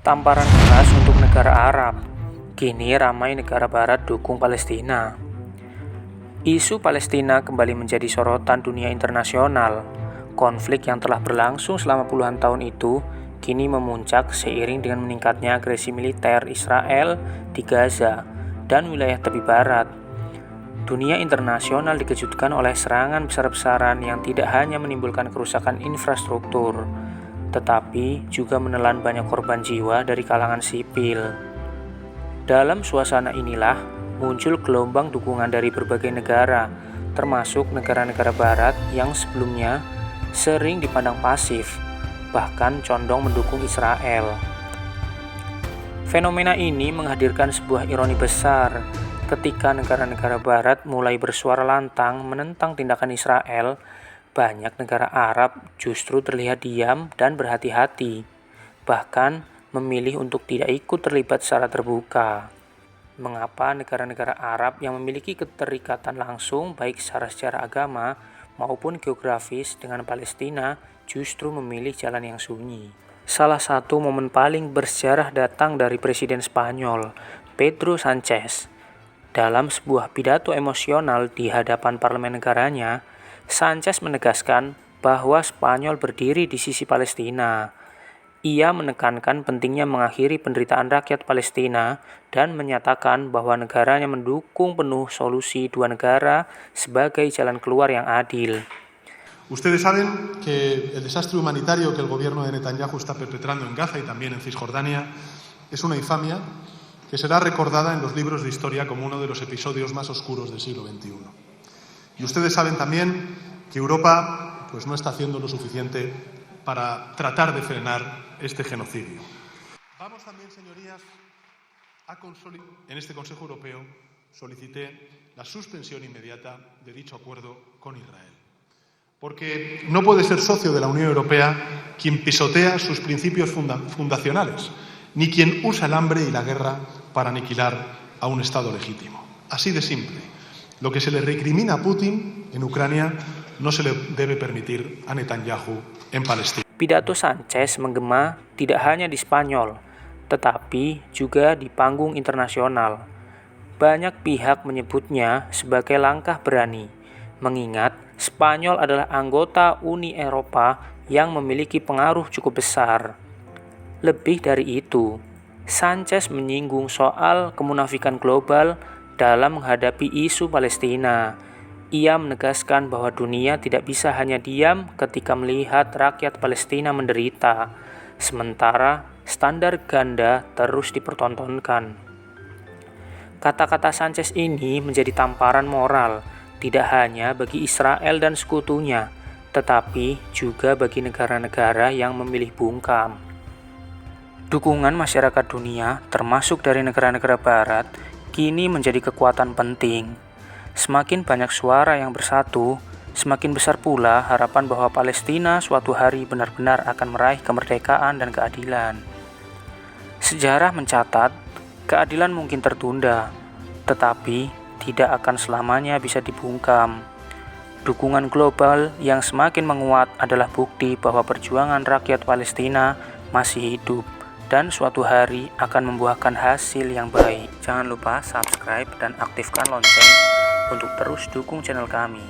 Tamparan keras untuk negara Arab. Kini ramai negara Barat dukung Palestina. Isu Palestina kembali menjadi sorotan dunia internasional. Konflik yang telah berlangsung selama puluhan tahun itu kini memuncak seiring dengan meningkatnya agresi militer Israel di Gaza dan wilayah tepi barat. Dunia internasional dikejutkan oleh serangan besar-besaran yang tidak hanya menimbulkan kerusakan infrastruktur, tetapi juga menelan banyak korban jiwa dari kalangan sipil. Dalam suasana inilah muncul gelombang dukungan dari berbagai negara, termasuk negara-negara barat yang sebelumnya sering dipandang pasif, bahkan condong mendukung Israel. Fenomena ini menghadirkan sebuah ironi besar ketika negara-negara barat mulai bersuara lantang menentang tindakan Israel. Banyak negara Arab justru terlihat diam dan berhati-hati, bahkan memilih untuk tidak ikut terlibat secara terbuka. Mengapa negara-negara Arab yang memiliki keterikatan langsung baik secara agama maupun geografis dengan Palestina justru memilih jalan yang sunyi? Salah satu momen paling bersejarah datang dari Presiden Spanyol, Pedro Sánchez. Dalam sebuah pidato emosional di hadapan parlemen negaranya, Sánchez menegaskan bahwa Spanyol berdiri di sisi Palestina. Ia menekankan pentingnya mengakhiri penderitaan rakyat Palestina dan menyatakan bahwa negaranya mendukung penuh solusi dua negara sebagai jalan keluar yang adil. Ustedes saben que el desastre humanitario que el gobierno de Netanyahu está perpetrando en Gaza y también en Cisjordania es una infamia que será recordada en los libros de historia como uno de los episodios más oscuros del siglo XXI. Y ustedes saben también que Europa no está haciendo lo suficiente para tratar de frenar este genocidio. Vamos también, señorías, en este Consejo Europeo solicité la suspensión inmediata de dicho acuerdo con Israel. Porque no puede ser socio de la Unión Europea quien pisotea sus principios fundacionales, ni quien usa el hambre y la guerra para aniquilar a un Estado legítimo. Así de simple. Lo que se le recrimina a Putin en Ucrania no se le debe permitir a Netanyahu en Palestina. Pidato Sánchez menggema tidak hanya di Spanyol, tetapi juga di panggung internasional. Banyak pihak menyebutnya sebagai langkah berani, mengingat Spanyol adalah anggota Uni Eropa yang memiliki pengaruh cukup besar. Lebih dari itu, Sánchez menyinggung soal kemunafikan global dalam menghadapi isu Palestina. Ia menegaskan bahwa dunia tidak bisa hanya diam ketika melihat rakyat Palestina menderita, sementara standar ganda terus dipertontonkan. Kata-kata Sánchez ini menjadi tamparan moral, tidak hanya bagi Israel dan sekutunya, tetapi juga bagi negara-negara yang memilih bungkam. Dukungan masyarakat dunia, termasuk dari negara-negara barat, kini menjadi kekuatan penting. Semakin banyak suara yang bersatu, semakin besar pula harapan bahwa Palestina suatu hari benar-benar akan meraih kemerdekaan dan keadilan. Sejarah mencatat, keadilan mungkin tertunda, tetapi tidak akan selamanya bisa dibungkam. Dukungan global yang semakin menguat adalah bukti bahwa perjuangan rakyat Palestina masih hidup dan suatu hari akan membuahkan hasil yang baik. Jangan lupa subscribe dan aktifkan lonceng untuk terus dukung channel kami.